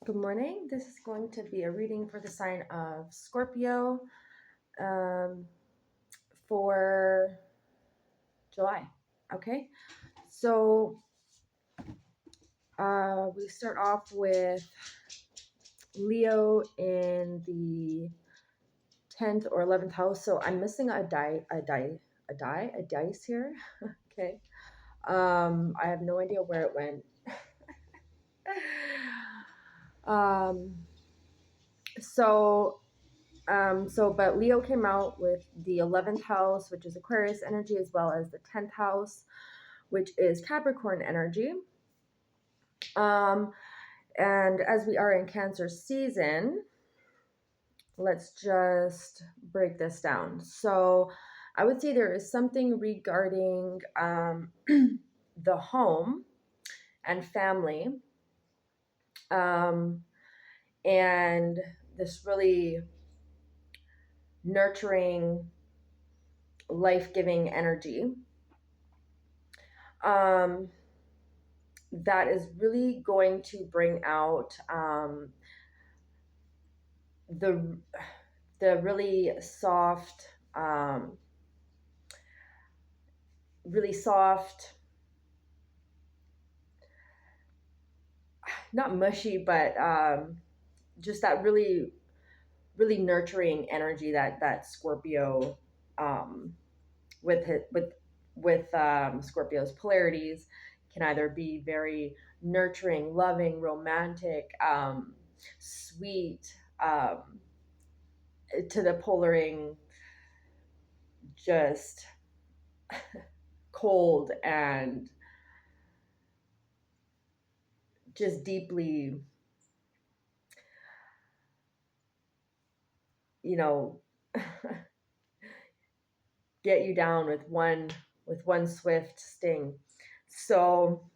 Good morning. This is going to be a reading for the sign of Scorpio um, for July. Okay, so we start off with Leo in the 10th or 11th house. So I'm missing a dice here. Okay, I have no idea where it went. um, so but Leo came out with the 11th house, which is Aquarius energy, as well as the 10th house, which is Capricorn energy. And as we are in Cancer season, let's just break this down. So I would say there is something regarding the home and family, and this really nurturing, life-giving energy that is really going to bring out the really soft, really soft, not mushy, but just that really really nurturing energy that Scorpio, with it with Scorpio's polarities, can either be very nurturing, loving, romantic, sweet, to the polaring, just cold and just deeply, you know, get you down with one swift sting. So,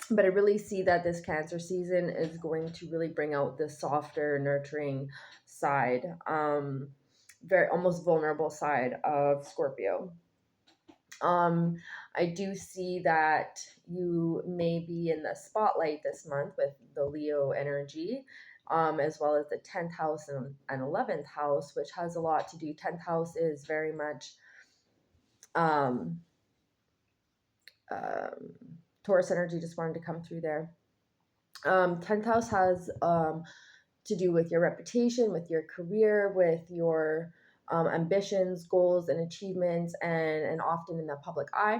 but I really see that this Cancer season is going to really bring out the softer, nurturing side, very almost vulnerable side of Scorpio. I do see that you may be in the spotlight this month with the Leo energy, as well as the 10th house and 11th house, which has a lot to do. 10th house is very much um, um, Taurus energy, just wanted to come through there. 10th house has to do with your reputation, with your career, with your ambitions, goals, and achievements, and often in the public eye.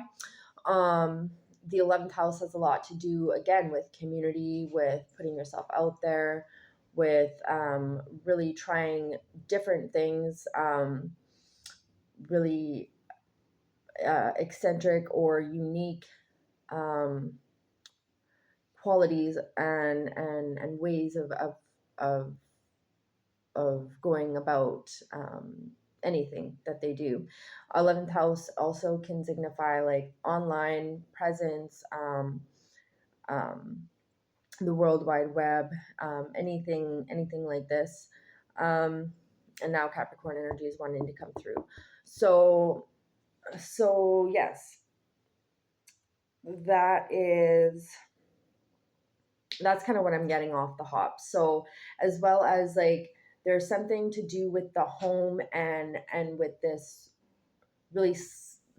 The 11th house has a lot to do, again, with community, with putting yourself out there, with really trying different things, really eccentric or unique um, qualities and ways of of going about anything that they do. 11th house also can signify like online presence, um, the World Wide Web, anything like this. And now Capricorn energy is wanting to come through. So yes, that is that's kind of what I'm getting off the hop. So as well as like there's something to do with the home and with this really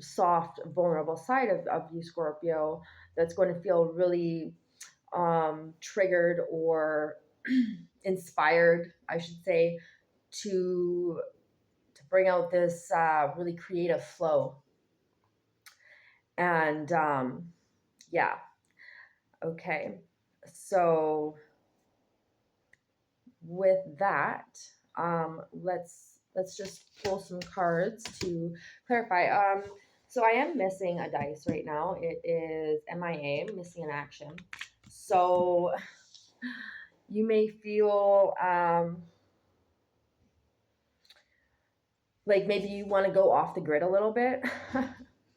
soft, vulnerable side of you, Scorpio, that's going to feel really triggered or inspired, I should say, to bring out this really creative flow. And yeah, okay. So with that, let's just pull some cards to clarify. So I am missing a dice right now. It is MIA, missing in action. So you may feel like maybe you want to go off the grid a little bit,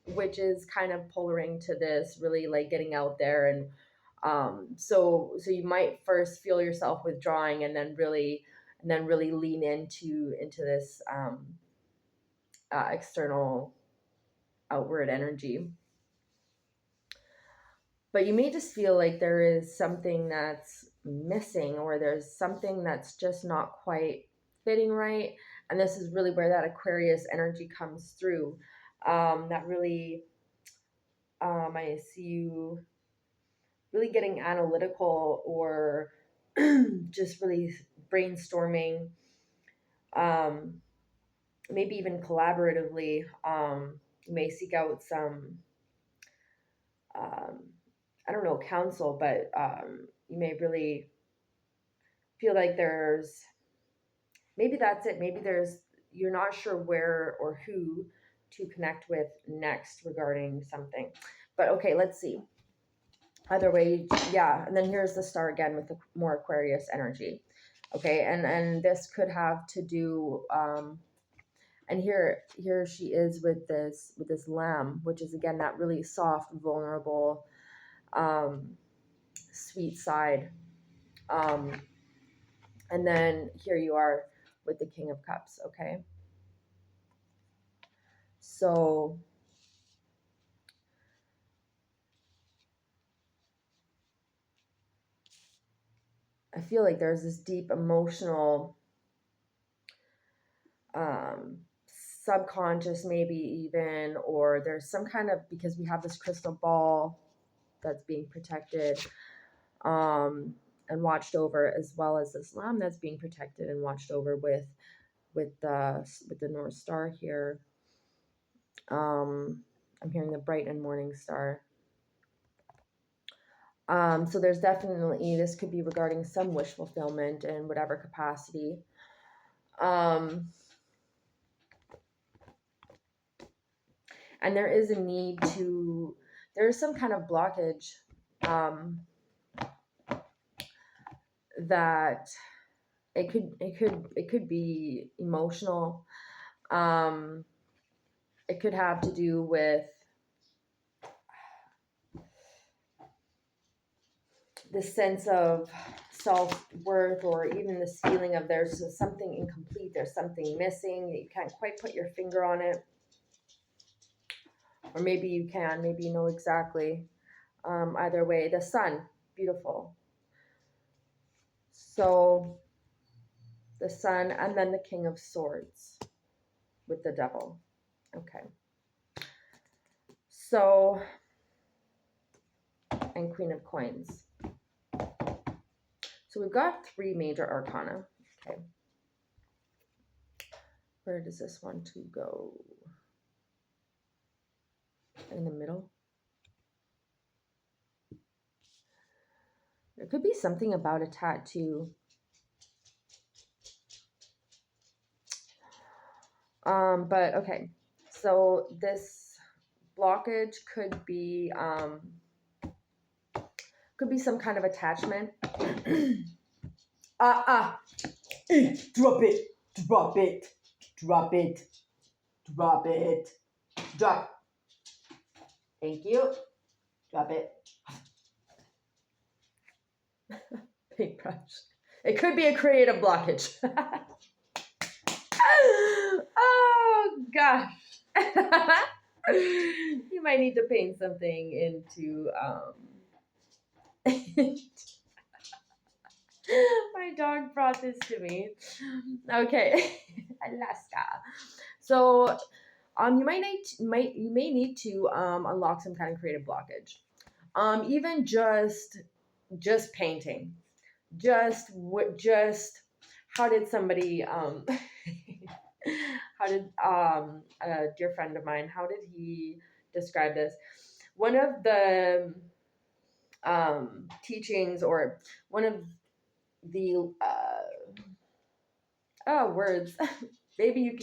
which is kind of polaring to this, really like getting out there. And so you might first feel yourself withdrawing and then really lean into this external outward energy. but you may just feel like there is something that's missing, or there's something that's just not quite fitting right. And this is really where that Aquarius energy comes through. That really, I see you really getting analytical, or just really brainstorming, um, maybe even collaboratively. You may seek out some, um, I don't know, counsel, but you may really feel like there's, maybe that's it. Maybe you're not sure where or who to connect with next regarding something. But okay, let's see. Either way, yeah. And then here's the star again with the more Aquarius energy. Okay, and this could have to do, and here she is with this lamb, which is again that really soft, vulnerable, um, sweet side. Um, and then here you are with the King of Cups. Okay, so I feel like there's this deep emotional, um, subconscious, maybe even, or there's some kind of, because we have this crystal ball that's being protected, um, and watched over, as well as this lamb that's being protected and watched over with the North Star here. I'm hearing the bright and morning star. So there's definitely, this could be regarding some wish fulfillment in whatever capacity. Um, and there is a need to, there is some kind of blockage, um, that it could be emotional. Um, it could have to do with the sense of self-worth, or even this feeling of there's something incomplete, there's something missing, you can't quite put your finger on it, or maybe you can, maybe you know exactly. Either way, the sun, beautiful. So the sun, and then the King of Swords with the devil. Okay, so, and Queen of Coins. So we've got 3 major arcana. Okay, where does this one to go? In the middle. There could be something about a tattoo. But okay, so this blockage could be some kind of attachment. Drop it, drop it, drop it, drop it, drop. Thank you. Drop it. Paintbrush. It could be a creative blockage. Oh gosh. You might need to paint something into my dog brought this to me. Okay. Alaska. So you may need to unlock some kind of creative blockage. Even just painting. Just how did somebody how did a dear friend of mine, how did he describe this? One of the teachings, or one of the words, maybe you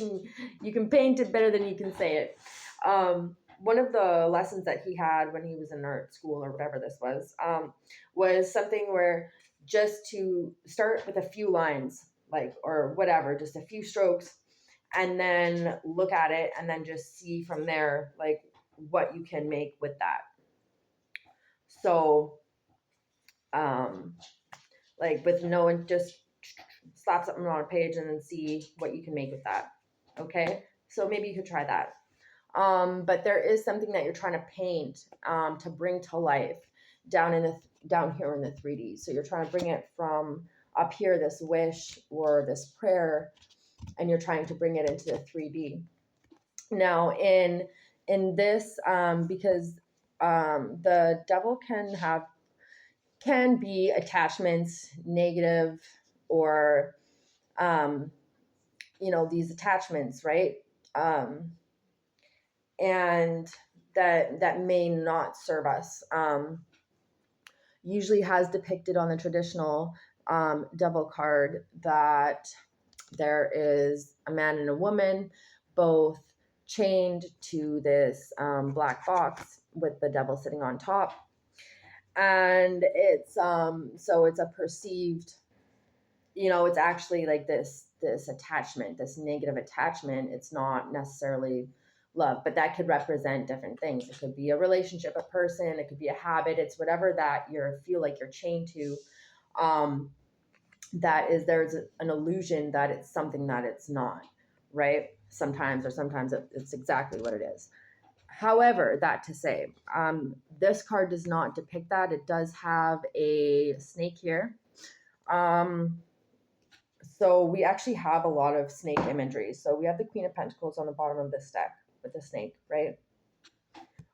can paint it better than you can say it. One of the lessons that he had when he was in art school, or whatever this was something where just to start with a few lines, like, or whatever, just a few strokes, and then look at it, and then just see from there, like, what you can make with that. So, like, with no one, just slap something on a page and then see what you can make with that. Okay, so maybe you could try that. But there is something that you're trying to paint, to bring to life. down here in the 3D. So you're trying to bring it from up here, this wish or this prayer, and you're trying to bring it into the 3D. Now in this, because the devil can be attachments, negative, or these attachments, right? And that may not serve us. Usually has depicted on the traditional devil card that there is a man and a woman, both chained to this black box with the devil sitting on top. And it's so it's a perceived, it's actually like this attachment, this negative attachment. It's not necessarily love, but that could represent different things. It could be a relationship, a person, it could be a habit. It's whatever that you feel like you're chained to. There's an illusion that it's something that it's not, right? Sometimes it's exactly what it is. However, that to say, this card does not depict that. It does have a snake here. So we actually have a lot of snake imagery. So we have the Queen of Pentacles on the bottom of this deck with the snake, right?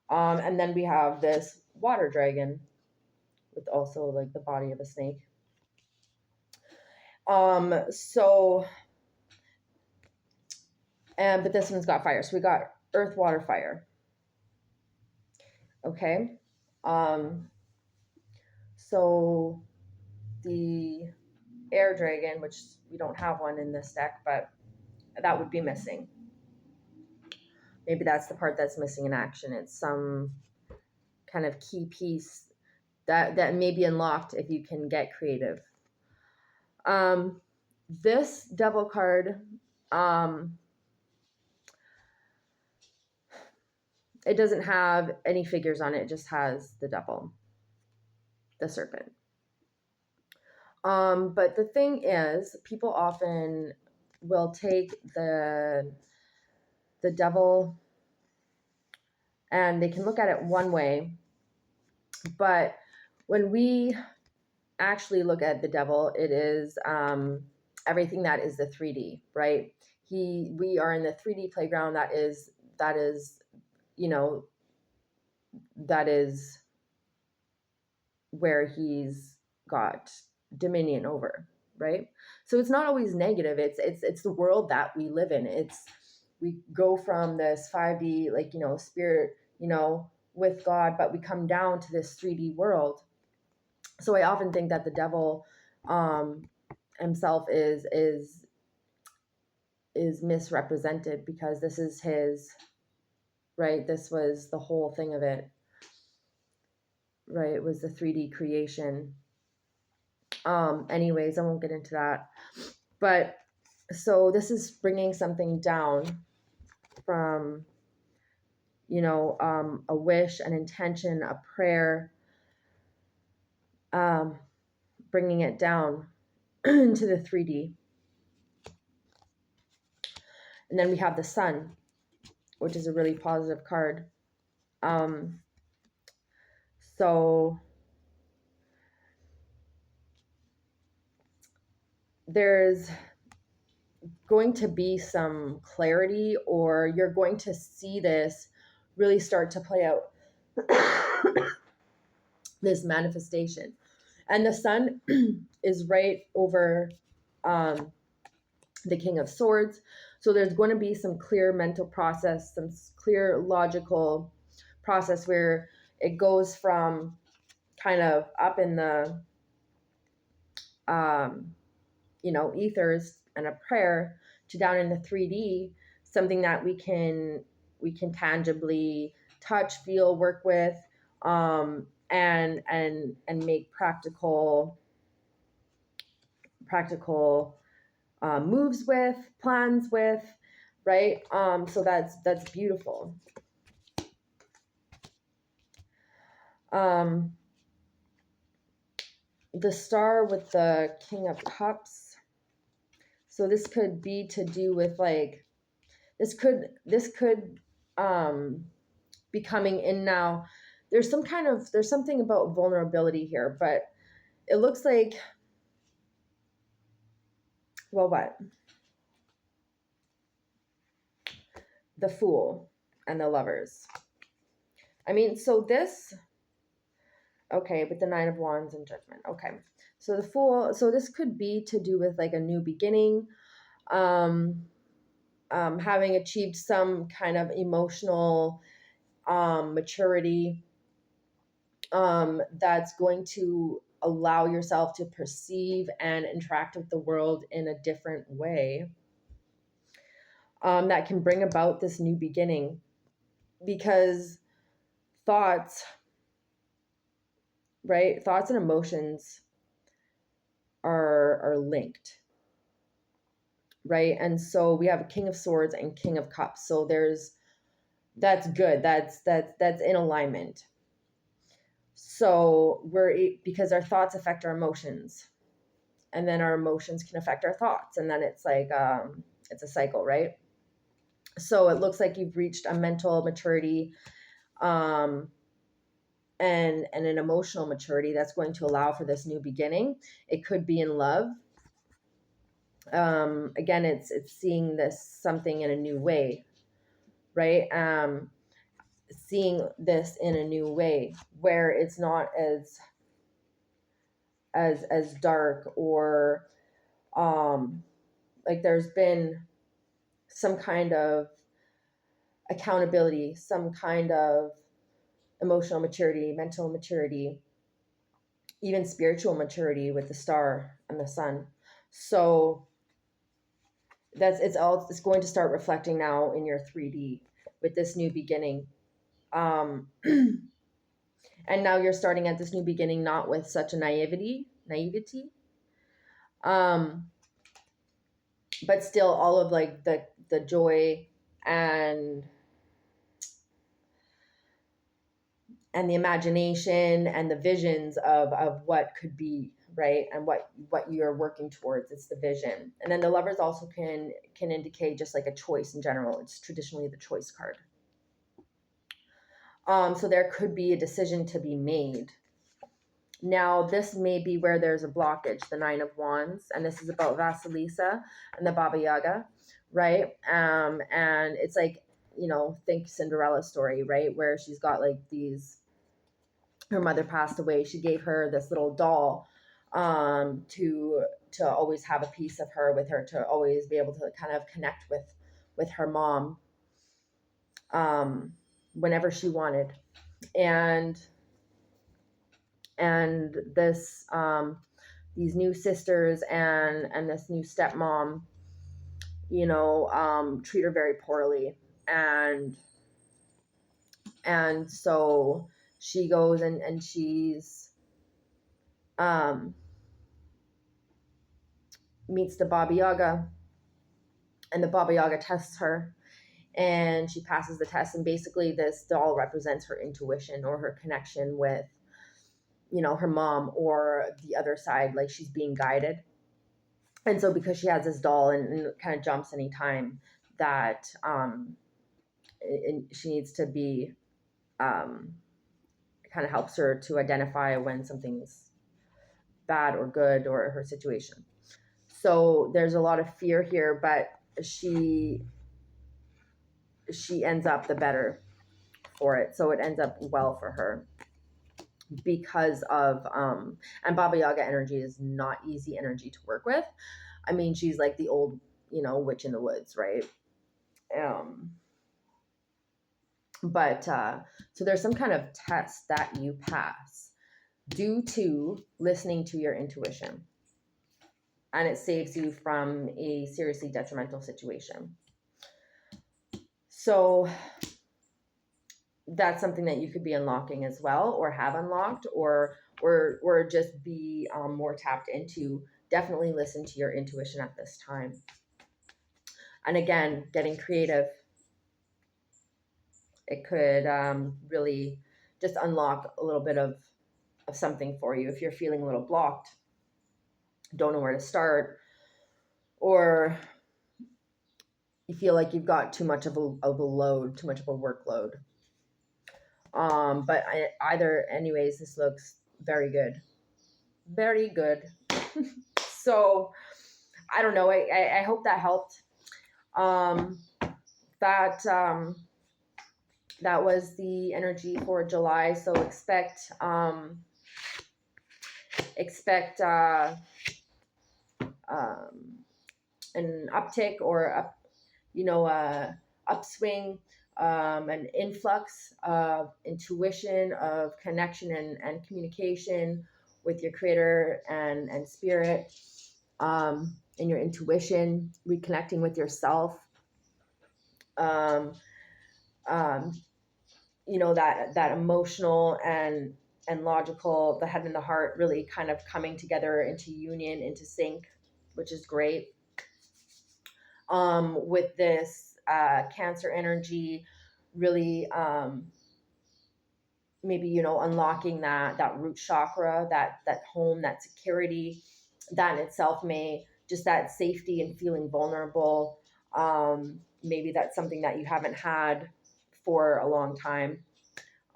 And then we have this water dragon with also like the body of a snake. But this one's got fire. So we got earth, water, fire. Okay. So the air dragon, which we don't have one in this deck, but that would be missing. Maybe that's the part that's missing in action. It's some kind of key piece that may be unlocked if you can get creative. This devil card, it doesn't have any figures on it. It just has the devil, the serpent. But the thing is, people often will take the devil and they can look at it one way, but when we actually look at the devil, it is everything that is the 3D, right? We are in the 3D playground. That is where he's got dominion over, right? So it's not always negative. It's the world that we live in. We go from this 5D, spirit, with God, but we come down to this 3D world. So I often think that the devil himself is misrepresented, because this is his, right? This was the whole thing of it, right? It was the 3D creation. Anyways, I won't get into that. But so this is bringing something down from, a wish, an intention, a prayer, bringing it down into the 3D. And then we have the sun, which is a really positive card. So there's going to be some clarity, or you're going to see this really start to play out, this manifestation. And the sun is right over the King of Swords. So there's going to be some clear mental process, some clear logical process where it goes from kind of up in the ethers and a prayer to down in the 3D, something that we can tangibly touch, feel, work with, and make practical moves with, plans with, right? So that's beautiful. The star with the King of Cups. So this could be to do with this could be coming in now. there's something about vulnerability here, but it looks like, well, what? The Fool and the Lovers. I mean, so this, okay, with the Nine of Wands and Judgment. Okay. So the Fool, so this could be to do with like a new beginning, um, having achieved some kind of emotional maturity, that's going to allow yourself to perceive and interact with the world in a different way, that can bring about this new beginning, because thoughts, right? Thoughts and emotions are linked, right? And so we have a King of Swords and King of Cups. So that's good. That's in alignment. So because our thoughts affect our emotions, and then our emotions can affect our thoughts, and then it's like it's a cycle, right? So it looks like you've reached a mental maturity, and an emotional maturity that's going to allow for this new beginning. It could be in love. Again, it's seeing this something in a new way, right? Seeing this in a new way where it's not as dark, or like there's been some kind of accountability, some kind of emotional maturity, mental maturity, even spiritual maturity with the Star and the Sun. So it's going to start reflecting now in your 3D with this new beginning. And now you're starting at this new beginning not with such a naivety, um, but still all of like the joy and the imagination and the visions of what could be, right? And what you're working towards. It's the vision. And then the Lovers also can indicate just like a choice in general. It's traditionally the choice card. So there could be a decision to be made. Now, this may be where there's a blockage, the Nine of Wands, and this is about Vasilisa and the Baba Yaga, right? And it's like, think Cinderella story, right? Where she's got like her mother passed away. She gave her this little doll, to always have a piece of her with her, to always be able to kind of connect with her mom, whenever she wanted. And this these new sisters and this new stepmom, treat her very poorly, and so she goes and she's meets the Baba Yaga, and the Baba Yaga tests her, and she passes the test, and basically this doll represents her intuition or her connection with her mom or the other side, like she's being guided. And so because she has this doll, and it kind of jumps any time that she needs to be, kind of helps her to identify when something's bad or good, or her situation. So there's a lot of fear here, but she ends up the better for it. So it ends up well for her because of and Baba Yaga energy is not easy energy to work with. I mean, she's like the old, witch in the woods, right? But so there's some kind of test that you pass due to listening to your intuition, and it saves you from a seriously detrimental situation. So that's something that you could be unlocking as well, or have unlocked, or just be more tapped into. Definitely listen to your intuition at this time. And again, getting creative. It could really just unlock a little bit of something for you if you're feeling a little blocked, don't know where to start, or you feel like you've got too much of a load, too much of a workload. But either, anyways, this looks very good. Very good. So I don't know. I hope that helped. Um, that that was the energy for July. So expect um, an uptick or upswing, an influx of intuition, of connection and communication with your creator and spirit, and your intuition, reconnecting with yourself. Um, um, that emotional and logical, the head and the heart really kind of coming together into union, into sync, which is great. With this Cancer energy, really, maybe unlocking that root chakra, that home, that security, that in itself may just that safety and feeling vulnerable. Maybe that's something that you haven't had for a long time.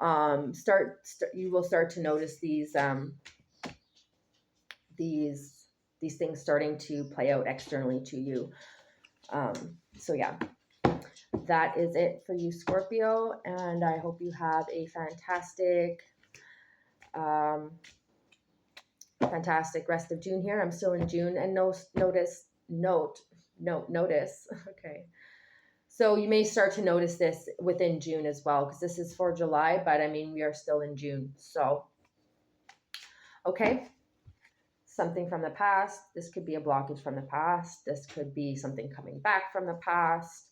You will start to notice these these things starting to play out externally to you. So yeah, that is it for you, Scorpio, and I hope you have a fantastic rest of June here. I'm still in June, and notice. Okay. So you may start to notice this within June as well, because this is for July, but I mean, we are still in June. So, okay. Something from the past. This could be a blockage from the past. This could be something coming back from the past.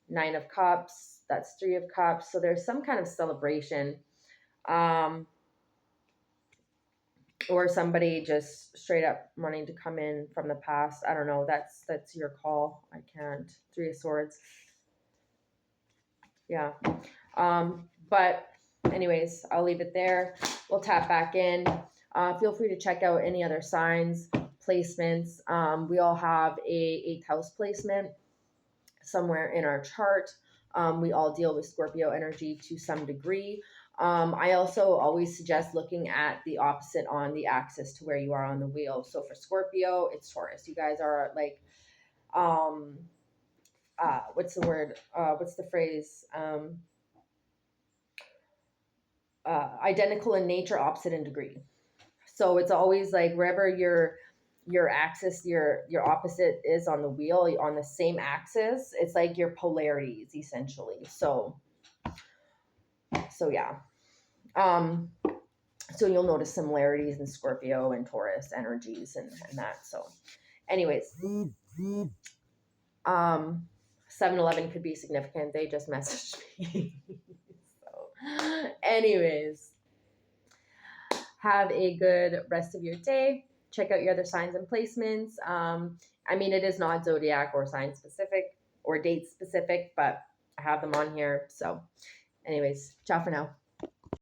9 of Cups. That's 3 of Cups. So there's some kind of celebration. Or somebody just straight up wanting to come in from the past. I don't know. That's your call. I can't. 3 of Swords. Yeah. But anyways, I'll leave it there. We'll tap back in. Feel free to check out any other signs, placements. We all have a 8th house placement somewhere in our chart. We all deal with Scorpio energy to some degree. I also always suggest looking at the opposite on the axis to where you are on the wheel. So for Scorpio, it's Taurus. You guys are like, what's the word? What's the phrase? Identical in nature, opposite in degree. So it's always like wherever your axis, your opposite is on the wheel, on the same axis, it's like your polarities essentially. So yeah. So you'll notice similarities in Scorpio and Taurus energies and that. So anyways, 7-Eleven could be significant. They just messaged me. So anyways, have a good rest of your day. Check out your other signs and placements. I mean, it is not zodiac or sign specific or date specific, but I have them on here. So anyways, ciao for now.